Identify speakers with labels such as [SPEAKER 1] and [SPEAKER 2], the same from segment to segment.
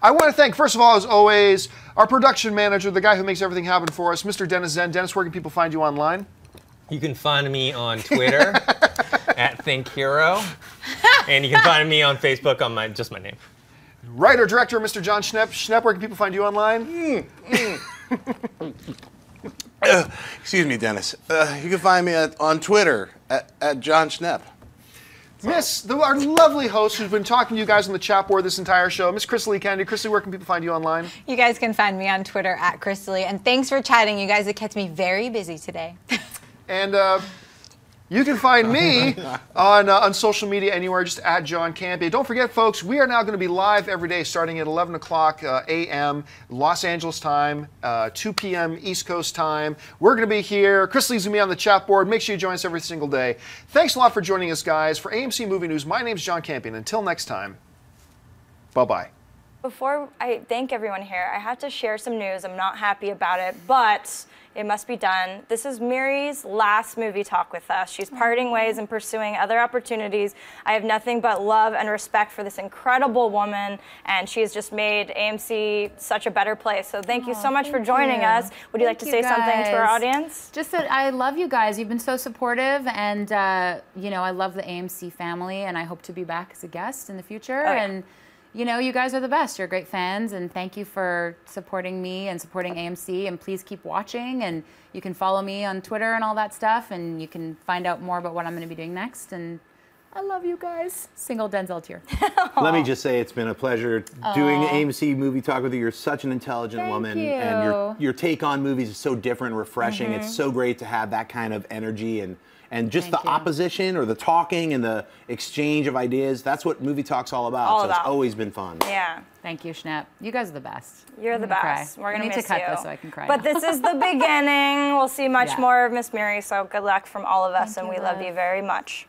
[SPEAKER 1] I want to thank, first of all, as always, our production manager, the guy who makes everything happen for us, Mr. Dennis Zen. Dennis, where can people find you online?
[SPEAKER 2] You can find me on Twitter at ThinkHero, and you can find me on Facebook on just my name.
[SPEAKER 1] Writer, director, Mr. John Schnepp. Schnepp, where can people find you online?
[SPEAKER 3] Excuse me, Dennis. You can find me on Twitter at John Schnepp.
[SPEAKER 1] Miss, our lovely host who's been talking to you guys on the chat board this entire show, Miss Crystal Kennedy. Crystal, where can people find you online?
[SPEAKER 4] You guys can find me on Twitter at Crystal, and thanks for chatting. You guys have kept me very busy today.
[SPEAKER 1] And you can find me on social media anywhere, just at John Campea. Don't forget, folks, we are now going to be live every day starting at 11 o'clock a.m. Los Angeles time, 2 p.m. East Coast time. We're going to be here. Crystal's going to be on the chat board. Make sure you join us every single day. Thanks a lot for joining us, guys. For AMC Movie News, my name's John Campea. Until next time, bye-bye.
[SPEAKER 5] Before I thank everyone here, I have to share some news. I'm not happy about it, but it must be done. This is Mary's last movie talk with us. She's parting ways and pursuing other opportunities. I have nothing but love and respect for this incredible woman, and she has just made AMC such a better place. So thank you so much for joining us. Would you like to say something to our audience?
[SPEAKER 6] Just that I love you guys. You've been so supportive, and you know, I love the AMC family, and I hope to be back as a guest in the future. And you know, you guys are the best. You're great fans, and thank you for supporting me and supporting AMC, and please keep watching, and you can follow me on Twitter and all that stuff, and you can find out more about what I'm going to be doing next, and I love you guys. Single Denzel tear.
[SPEAKER 7] Let me just say it's been a pleasure doing AMC Movie Talk with you. You're such an intelligent woman, and your take on movies is so different and refreshing. It's so great to have that kind of energy and just the opposition or the talking and the exchange of ideas. That's what Movie Talk's all about. It's always been fun.
[SPEAKER 5] Yeah.
[SPEAKER 6] Thank you, Schnepp. You guys are the best.
[SPEAKER 5] You're the best.
[SPEAKER 6] Cry.
[SPEAKER 5] We're going to miss
[SPEAKER 6] cut
[SPEAKER 5] you.
[SPEAKER 6] this so I can cry.
[SPEAKER 5] But this is the beginning. We'll see much more of Miss Mary, so good luck from all of us, and we love you very much.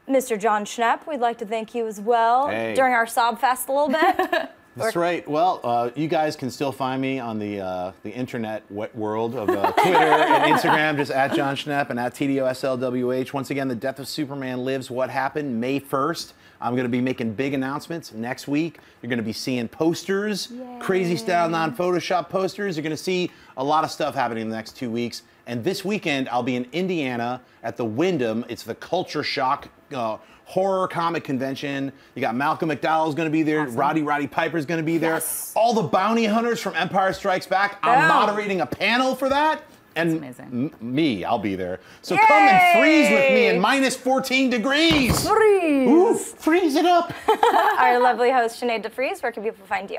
[SPEAKER 5] Mr. John Schnepp, we'd like to thank you as well during our Sob Fest a little bit.
[SPEAKER 7] That's right. Well, you guys can still find me on the internet wet world of Twitter and Instagram, just at John Schnepp and at TDOSLWH. Once again, The Death of Superman Lives: What Happened, May 1st. I'm going to be making big announcements next week. You're going to be seeing posters, crazy style non-Photoshop posters. You're going to see a lot of stuff happening in the next 2 weeks. And this weekend, I'll be in Indiana at the Wyndham. It's the Culture Shock horror comic convention. You got Malcolm McDowell's going to be there. Roddy Piper's going to be there. All the bounty hunters from Empire Strikes Back. I'm moderating a panel for that. And me, I'll be there. So come and freeze with me in minus 14 degrees.
[SPEAKER 5] Freeze.
[SPEAKER 7] Ooh, freeze it up.
[SPEAKER 5] Our lovely host, Sinead DeFries, where can people find you?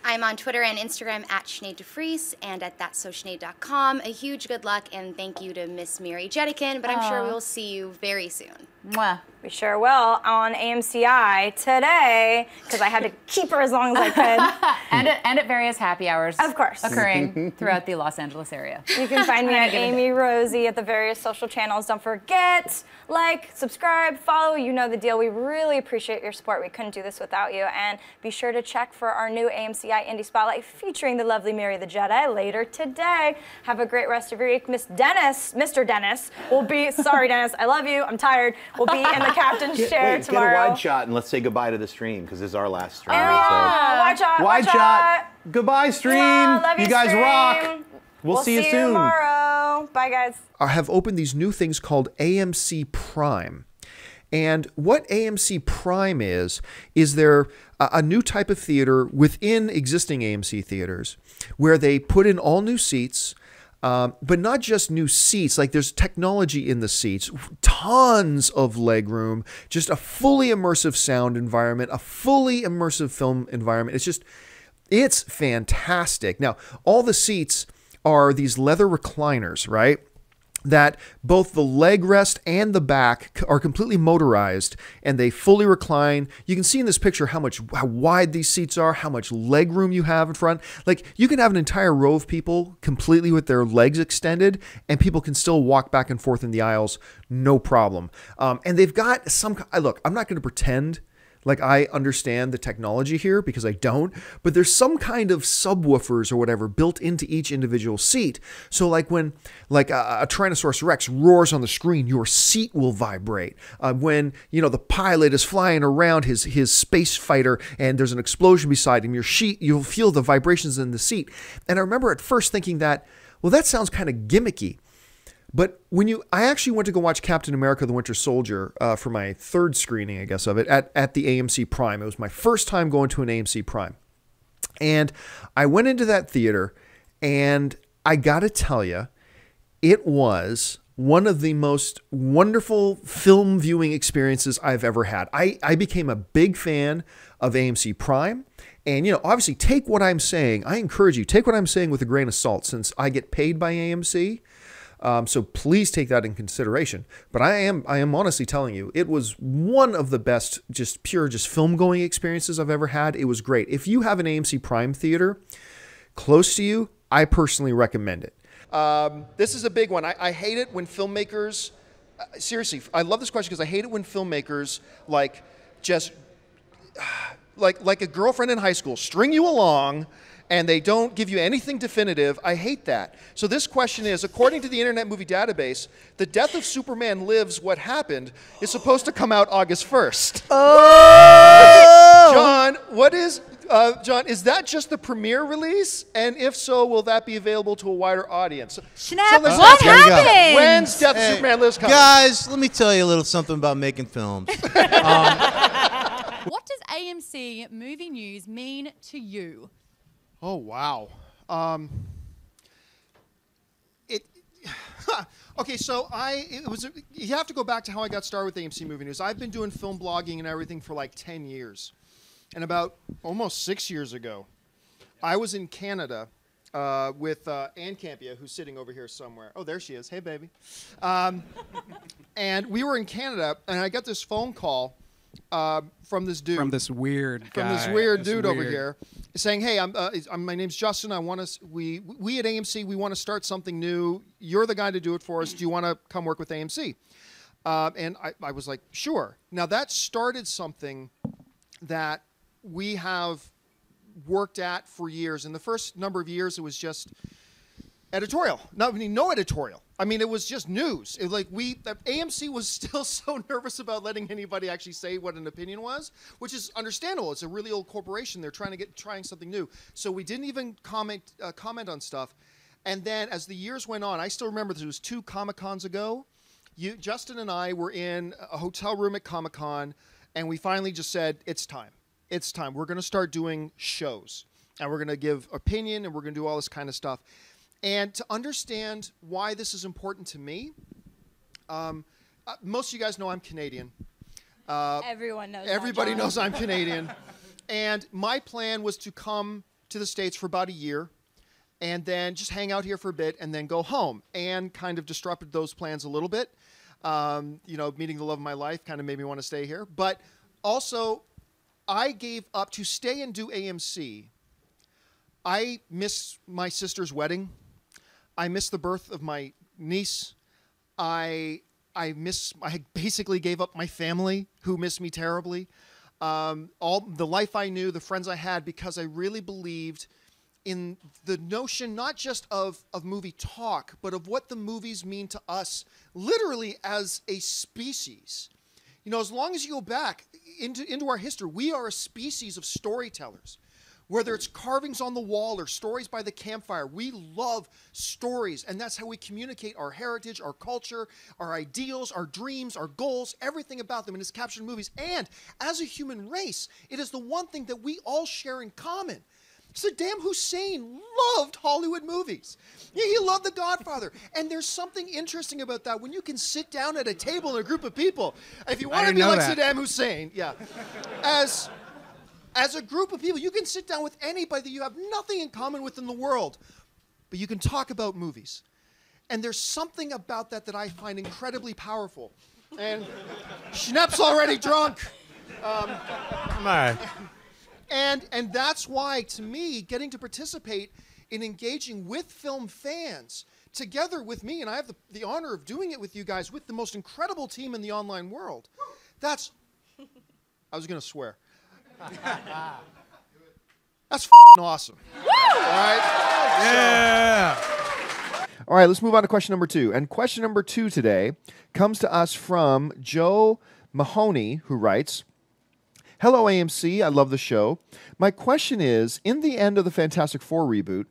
[SPEAKER 8] I'm on Twitter and Instagram at Sinead DeFries and at thatsosinead.com. A huge good luck and thank you to Miss Mary Jetikin, but I'm sure we will see you very soon.
[SPEAKER 6] Mwah.
[SPEAKER 5] We sure will on AMCI today, because I had to keep her as long as I could.
[SPEAKER 6] and at various happy hours.
[SPEAKER 5] Of course.
[SPEAKER 6] Occurring throughout the Los Angeles area.
[SPEAKER 5] You can find me at Amy Rosie at the various social channels. Don't forget, like, subscribe, follow, you know the deal. We really appreciate your support. We couldn't do this without you. And be sure to check for our new AMCI Indie Spotlight featuring the lovely Mary the Jedi later today. Have a great rest of your week. Mr. Dennis will be, sorry Dennis, I love you, I'm tired, will be in the captain's chair tomorrow.
[SPEAKER 7] Get a wide shot and let's say goodbye to the stream, because this is our last stream.
[SPEAKER 5] Wide shot.
[SPEAKER 7] Wide shot. Goodbye, stream.
[SPEAKER 5] Love you
[SPEAKER 7] guys
[SPEAKER 5] stream.
[SPEAKER 7] rock. We'll see you soon.
[SPEAKER 5] Tomorrow. Bye, guys.
[SPEAKER 1] I have opened these new things called AMC Prime. And what AMC Prime is there a new type of theater within existing AMC theaters where they put in all new seats, but not just new seats, like there's technology in the seats, tons of leg room, just a fully immersive sound environment, a fully immersive film environment. It's fantastic. Now, all the seats are these leather recliners, right? That both the leg rest and the back are completely motorized and they fully recline. You can see in this picture how wide these seats are, how much leg room you have in front. Like, you can have an entire row of people completely with their legs extended and people can still walk back and forth in the aisles, no problem. And they've got look, I'm not going to pretend like I understand the technology here because I don't, but there's some kind of subwoofers or whatever built into each individual seat. So like when like a Tyrannosaurus Rex roars on the screen, your seat will vibrate. When, you know, the pilot is flying around his space fighter and there's an explosion beside him, you'll feel the vibrations in the seat. And I remember at first thinking that, well, that sounds kind of gimmicky. But I actually went to go watch Captain America: The Winter Soldier for my third screening, I guess, of it at the AMC Prime. It was my first time going to an AMC Prime. And I went into that theater, and I got to tell you, it was one of the most wonderful film viewing experiences I've ever had. I became a big fan of AMC Prime. And, you know, obviously take what I'm saying. I encourage you, take what I'm saying with a grain of salt since I get paid by AMC. So please take that in consideration. But I am honestly telling you, it was one of the best, just film going experiences I've ever had. It was great. If you have an AMC Prime theater close to you, I personally recommend it. This is a big one. I hate it when filmmakers, seriously, I love this question because I hate it when filmmakers like a girlfriend in high school string you along and they don't give you anything definitive. I hate that. So this question is, according to the Internet Movie Database, The Death of Superman Lives: What Happened is supposed to come out August 1st. Oh! John, is that just the premiere release? And if so, will that be available to a wider audience?
[SPEAKER 4] Schnapp, what happened?
[SPEAKER 1] When's Death of Superman Lives coming?
[SPEAKER 9] Guys, let me tell you a little something about making films.
[SPEAKER 10] What does AMC movie news mean to you?
[SPEAKER 1] Oh, wow. Okay, so you have to go back to how I got started with AMC Movie News. I've been doing film blogging and everything for like 10 years. And about almost 6 years ago, I was in Canada with Ann Campia, who's sitting over here somewhere. Oh, there she is. Hey, baby. And we were in Canada, and I got this phone call from this dude.
[SPEAKER 11] From this weird guy.
[SPEAKER 1] From this weird dude over here, saying, "Hey, my name's Justin. We at AMC, we want to start something new. You're the guy to do it for us. Do you want to come work with AMC?" And I was like, "Sure." Now that started something that we have worked at for years. In the first number of years, it was just editorial. No editorial. I mean, it was just news. It was like AMC was still so nervous about letting anybody actually say what an opinion was, which is understandable. It's a really old corporation. They're trying something new. So we didn't even comment on stuff. And then as the years went on, I still remember this was 2 Comic-Cons ago. Justin and I were in a hotel room at Comic-Con, and we finally just said, it's time. It's time. We're going to start doing shows, and we're going to give opinion, and we're going to do all this kind of stuff. And to understand why this is important to me, most of you guys know I'm Canadian.
[SPEAKER 5] Everyone knows.
[SPEAKER 1] Everybody knows I'm Canadian. And my plan was to come to the States for about a year and then just hang out here for a bit and then go home. And kind of disrupted those plans a little bit. You know, meeting the love of my life kind of made me want to stay here. But also, I gave up to stay and do AMC. I miss my sister's wedding. I miss the birth of my niece. I basically gave up my family, who miss me terribly. All the life I knew, the friends I had, because I really believed in the notion not just of movie talk, but of what the movies mean to us, literally as a species. You know, as long as you go back into our history, we are a species of storytellers. Whether it's carvings on the wall or stories by the campfire, we love stories, and that's how we communicate our heritage, our culture, our ideals, our dreams, our goals, everything about them, and it's captured in movies. And as a human race, it is the one thing that we all share in common. Saddam Hussein loved Hollywood movies. Yeah, he loved The Godfather. And there's something interesting about that when you can sit down at a table in a group of people. If you want to be like Saddam Hussein, yeah. As a group of people, you can sit down with anybody that you have nothing in common with in the world, but you can talk about movies. And there's something about that I find incredibly powerful. And Schnapp's already drunk.
[SPEAKER 2] Come on.
[SPEAKER 1] And that's why, to me, getting to participate in engaging with film fans together with me, and I have the honor of doing it with you guys, with the most incredible team in the online world, that's I was going to swear. That's f***ing awesome. All right?
[SPEAKER 9] Yeah.
[SPEAKER 1] All right, let's move on to question number 2. And question number 2 today comes to us from Joe Mahoney, who writes, "Hello, AMC. I love the show. My question is, in the end of the Fantastic Four reboot,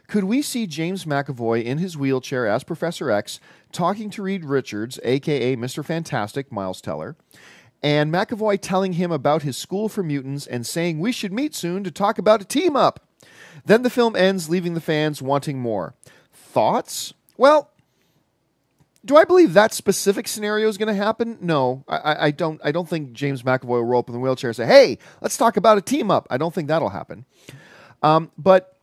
[SPEAKER 1] could we see James McAvoy in his wheelchair as Professor X talking to Reed Richards, a.k.a. Mr. Fantastic, Miles Teller, and McAvoy telling him about his school for mutants and saying we should meet soon to talk about a team-up? Then the film ends, leaving the fans wanting more. Thoughts? Well, do I believe that specific scenario is going to happen? No, I don't. I don't think James McAvoy will roll up in the wheelchair and say, "Hey, let's talk about a team up." I don't think that'll happen. But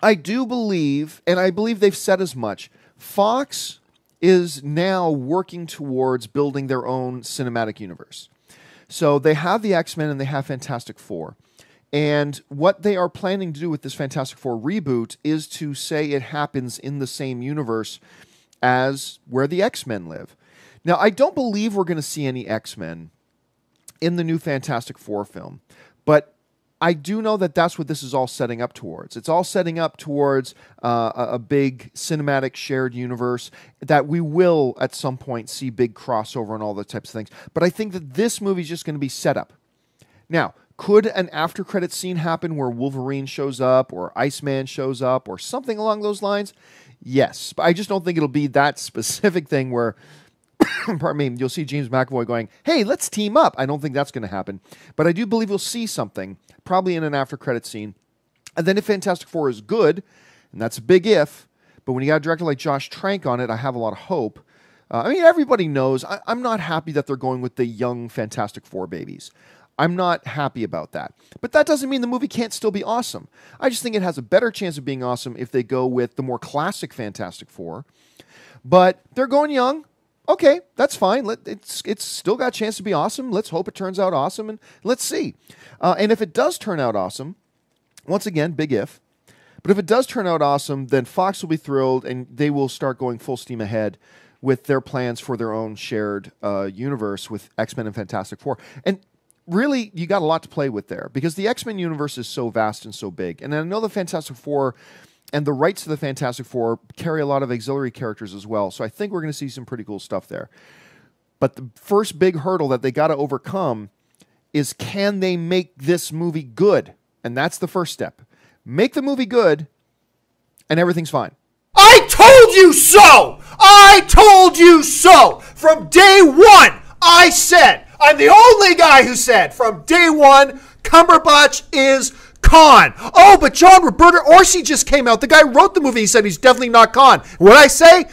[SPEAKER 1] I do believe, and I believe they've said as much, Fox is now working towards building their own cinematic universe. So they have the X-Men and they have Fantastic Four. And what they are planning to do with this Fantastic Four reboot is to say it happens in the same universe as where the X-Men live. Now, I don't believe we're going to see any X-Men in the new Fantastic Four film, but I do know that that's what this is all setting up towards. It's all setting up towards a big cinematic shared universe that we will at some point see big crossover and all those types of things. But I think that this movie is just going to be set up. Now, could an after-credit scene happen where Wolverine shows up or Iceman shows up or something along those lines? Yes, but I just don't think it'll be that specific thing where, pardon me, you'll see James McAvoy going, "Hey, let's team up." I don't think that's going to happen. But I do believe we'll see something, probably in an after-credit scene. And then if Fantastic Four is good, and that's a big if, but when you got a director like Josh Trank on it, I have a lot of hope. I mean, everybody knows I'm not happy that they're going with the young Fantastic Four babies. I'm not happy about that. But that doesn't mean the movie can't still be awesome. I just think it has a better chance of being awesome if they go with the more classic Fantastic Four. But they're going young. Okay, that's fine. It's still got a chance to be awesome. Let's hope it turns out awesome, and let's see. And if it does turn out awesome, once again, big if, but if it does turn out awesome, then Fox will be thrilled, and they will start going full steam ahead with their plans for their own shared universe with X-Men and Fantastic Four. And really, you got a lot to play with there because the X-Men universe is so vast and so big. And I know the Fantastic Four and the rights to the Fantastic Four carry a lot of auxiliary characters as well. So I think we're going to see some pretty cool stuff there. But the first big hurdle that they got to overcome is, can they make this movie good? And that's the first step. Make the movie good, and everything's fine. I told you so! I told you so! From day one, I said, I'm the only guy who said from day one, Cumberbatch is Khan. Oh, but John Roberta Orsi just came out. The guy who wrote the movie. He said he's definitely not Khan. What I say,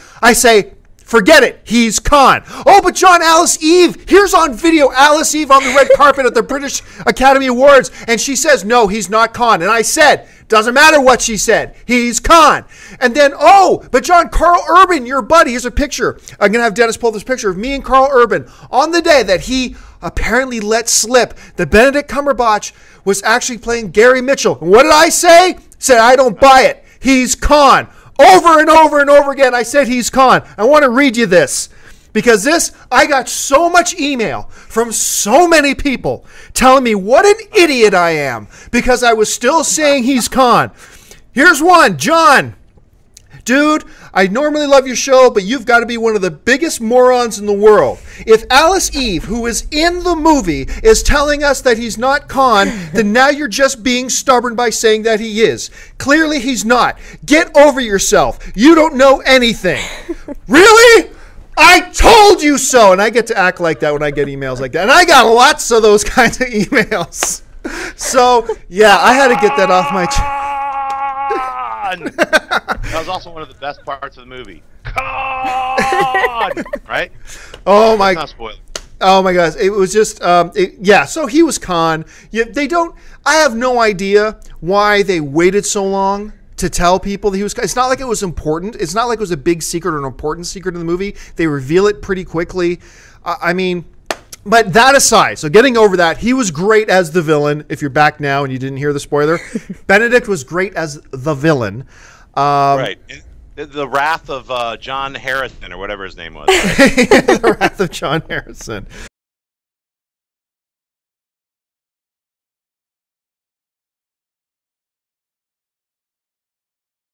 [SPEAKER 1] forget it. He's Khan. Oh, but John Alice Eve. Here's on video Alice Eve on the red carpet at the British Academy Awards. And she says, no, he's not Khan. And I said, doesn't matter what she said. He's Khan. And then, oh, but John, Carl Urban, your buddy. Here's a picture. I'm going to have Dennis pull this picture of me and Carl Urban on the day that he apparently let slip that Benedict Cumberbatch was actually playing Gary Mitchell. And what did I say? Said, I don't buy it. He's Khan. Over and over and over again, I said he's Khan. I want to read you this. Because this, I got so much email from so many people telling me what an idiot I am because I was still saying he's Khan. Here's one. John, dude, I normally love your show, but you've got to be one of the biggest morons in the world. If Alice Eve, who is in the movie, is telling us that he's not Khan, then now you're just being stubborn by saying that he is. Clearly he's not. Get over yourself. You don't know anything. Really? I told you so. And I get to act like that when I get emails like that. And I got lots of those kinds of emails. So, yeah, I had to get that off my chest.
[SPEAKER 11] That was also one of the best parts of the movie. Khan! Right?
[SPEAKER 1] Oh, my.
[SPEAKER 11] Not spoiler.
[SPEAKER 1] Oh, my gosh. It was just, yeah, so he was Khan. I have no idea why they waited so long to tell people that he was. It's not like it was important. It's not like it was a big secret or an important secret in the movie. They reveal it pretty quickly. I mean, but that aside, so getting over that, he was great as the villain. If you're back now and you didn't hear the spoiler, Benedict was great as the villain.
[SPEAKER 11] Right. The Wrath of John Harrison or whatever his name was. Right?
[SPEAKER 1] The Wrath of John Harrison.